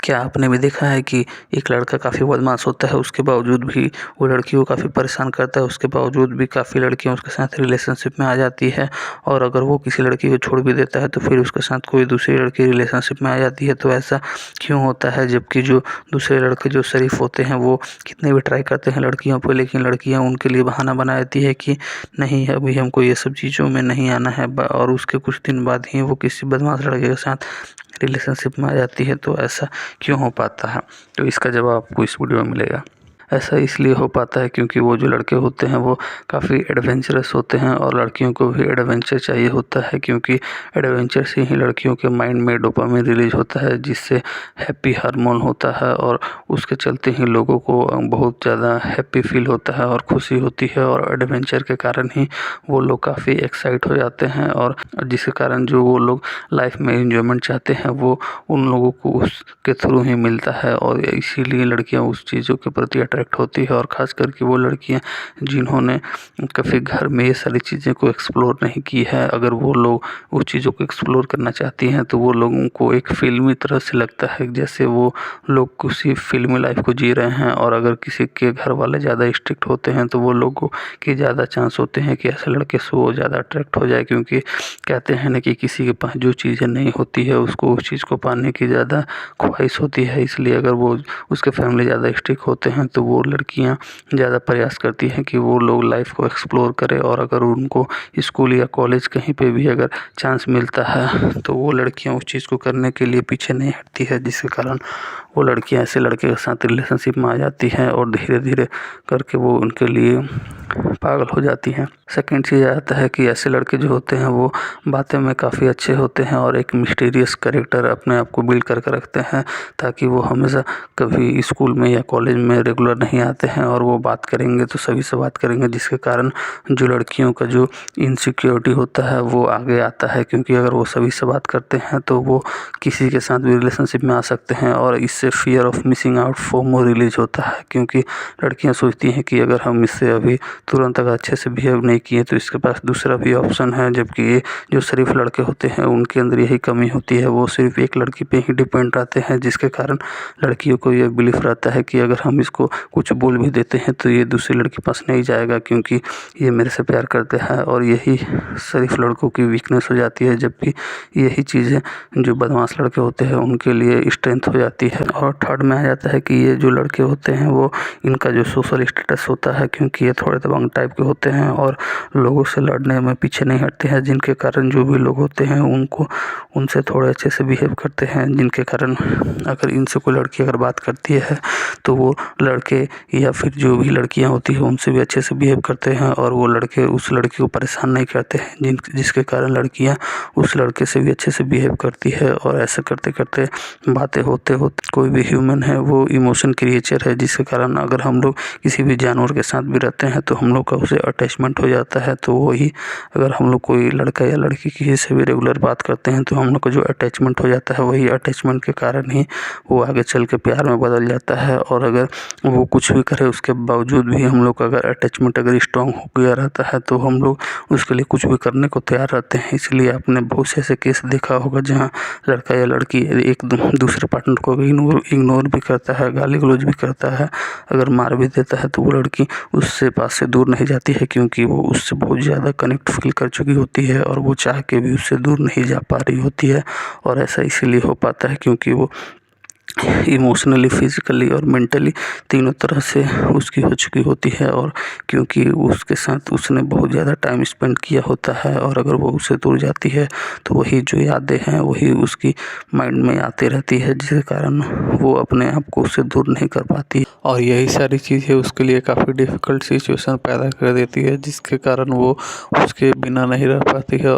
क्या आपने भी देखा है कि एक लड़का काफ़ी बदमाश होता है, उसके बावजूद भी वो लड़की को काफ़ी परेशान करता है, उसके बावजूद भी काफ़ी लड़कियाँ उसके साथ रिलेशनशिप में आ जाती है और अगर वो किसी लड़की को छोड़ भी देता है तो फिर उसके साथ कोई दूसरी लड़की रिलेशनशिप में आ जाती है। तो ऐसा क्यों होता है? जबकि जो दूसरे लड़के जो शरीफ होते हैं वो कितने भी ट्राई करते हैं लड़कियों पे, लेकिन लड़कियाँ उनके लिए बहाना बना देती है कि नहीं, अभी हमको ये सब चीज़ों में नहीं आना है और उसके कुछ दिन बाद ही वो किसी बदमाश लड़के के साथ रिलेशनशिप में आ जाती है। तो ऐसा क्यों हो पाता है? तो इसका जवाब आपको इस वीडियो में मिलेगा। ऐसा इसलिए हो पाता है क्योंकि वो जो लड़के होते हैं वो काफ़ी एडवेंचरस होते हैं और लड़कियों को भी एडवेंचर चाहिए होता है, क्योंकि एडवेंचर से ही लड़कियों के माइंड में डोपामिन रिलीज होता है, जिससे हैप्पी हार्मोन होता है और उसके चलते ही लोगों को बहुत ज़्यादा हैप्पी फील होता है और खुशी होती है और एडवेंचर के कारण ही वो लोग काफ़ी एक्साइट हो जाते हैं और जिसके कारण जो वो लोग लाइफ में एंजॉयमेंट चाहते हैं वो उन लोगों को उसके थ्रू ही मिलता है और इसीलिए लड़कियां उस चीज़ों के प्रति अट्रैक्ट होती है। और ख़ास करके वो लड़कियां जिन्होंने कभी घर में ये सारी चीज़ें को एक्सप्लोर नहीं की है, अगर वो लोग उस चीज़ों को एक्सप्लोर करना चाहती हैं तो वो लोगों को एक फ़िल्मी तरह से लगता है जैसे वो लोग किसी फिल्मी लाइफ को जी रहे हैं। और अगर किसी के घर वाले ज़्यादा स्ट्रिक्ट होते हैं तो वो लोगों के ज़्यादा चांस होते हैं कि ऐसे लड़के से वो ज़्यादा अट्रैक्ट हो जाए, क्योंकि कहते हैं ना कि किसी के पास जो चीज़ें नहीं होती है उसको उस चीज़ को पाने की ज़्यादा ख्वाहिश होती है। इसलिए अगर वो उसके फैमिली ज़्यादा स्ट्रिक्ट होते हैं तो वो लड़कियां ज़्यादा प्रयास करती हैं कि वो लोग लाइफ को एक्सप्लोर करें और अगर उनको स्कूल या कॉलेज कहीं पे भी अगर चांस मिलता है तो वो लड़कियां उस चीज़ को करने के लिए पीछे नहीं हटती है, जिसके कारण वो लड़कियां ऐसे लड़के के साथ रिलेशनशिप में आ जाती हैं और धीरे धीरे करके वो उनके लिए पागल हो जाती हैं। सेकंड चीज़ आता है कि ऐसे लड़के जो होते हैं वो बातें में काफ़ी अच्छे होते हैं और एक मिस्टीरियस कैरेक्टर अपने आप को बिल्ड करके रखते हैं, ताकि वो हमेशा कभी स्कूल में या कॉलेज में रेगुलर नहीं आते हैं और वो बात करेंगे तो सभी से बात करेंगे, जिसके कारण जो लड़कियों का जो इनसिक्योरिटी होता है वो आगे आता है, क्योंकि अगर वो सभी से बात करते हैं तो वो किसी के साथ भी रिलेशनशिप में आ सकते हैं और इससे fear of missing out FOMO release होता है, क्योंकि लड़कियां सोचती हैं कि अगर हम इससे अभी तुरंत अगर अच्छे से बिहेव नहीं किए तो इसके पास दूसरा भी ऑप्शन है। जबकि ये जो शरीफ लड़के होते हैं उनके अंदर यही कमी होती है, वो सिर्फ एक लड़की पे ही डिपेंड रहते हैं, जिसके कारण लड़कियों को ये बिलीफ रहता है कि अगर हम इसको कुछ बोल भी देते हैं तो ये दूसरी लड़की पास नहीं जाएगा, क्योंकि ये मेरे से प्यार करते हैं। और यही शरीफ लड़कों की वीकनेस हो जाती है, जबकि यही चीज़ें जो बदमाश लड़के होते हैं उनके लिए स्ट्रेंथ हो जाती है। और थर्ड में आ जाता है कि ये जो लड़के होते हैं वो इनका जो सोशल स्टेटस होता है, क्योंकि ये थोड़े दबंग टाइप के होते हैं और लोगों से लड़ने में पीछे नहीं हटते हैं, जिनके कारण जो भी लोग होते हैं उनको उनसे थोड़े अच्छे से बिहेव करते हैं, जिनके कारण अगर इनसे कोई लड़की अगर बात करती है तो वो लड़के या फिर जो भी लड़कियां होती हैं उनसे भी अच्छे से बिहेव करते हैं और वो लड़के उस लड़की को परेशान नहीं करते हैं, जिसके कारण लड़कियां उस लड़के से भी अच्छे से बिहेव करती है। और ऐसे करते करते बातें होते होते कोई भी ह्यूमन है वो इमोशन क्रिएचर है, जिसके कारण अगर हम लोग किसी भी जानवर के साथ भी रहते हैं तो हम लोग का उसे अटैचमेंट हो जाता है। तो वही अगर हम लोग कोई लड़का या लड़की किसी से भी रेगुलर बात करते हैं तो हम लोग का जो अटैचमेंट हो जाता है वही अटैचमेंट के कारण ही वो आगे चल के प्यार में बदल जाता है। और अगर वो कुछ भी करे उसके बावजूद भी हम लोग का अगर अटैचमेंट अगर स्ट्रांग हो गया रहता है तो हम लोग उसके लिए कुछ भी करने को तैयार रहते हैं। इसलिए आपने बहुत से ऐसे केस देखा होगा जहाँ लड़का या लड़की एक दूसरे पार्टनर को इग्नोर भी करता है, गाली गलौज भी करता है, अगर मार भी देता है तो वो लड़की उससे पास से दूर नहीं जाती है, क्योंकि वो उससे बहुत ज़्यादा कनेक्ट फील कर चुकी होती है और वो चाह के भी उससे दूर नहीं जा पा रही होती है। और ऐसा इसीलिए हो पाता है क्योंकि वो इमोशनली, फिज़िकली और मेंटली तीनों तरह से उसकी हो चुकी होती है, और क्योंकि उसके साथ उसने बहुत ज़्यादा टाइम स्पेंड किया होता है और अगर वो उससे दूर जाती है तो वही जो यादें हैं वही उसकी माइंड में आती रहती है, जिसके कारण वो अपने आप को उससे दूर नहीं कर पाती और यही सारी चीज़ें उसके लिए काफ़ी डिफ़िकल्ट सिचुएशन पैदा कर देती है, जिसके कारण वो उसके बिना नहीं रह पाती है।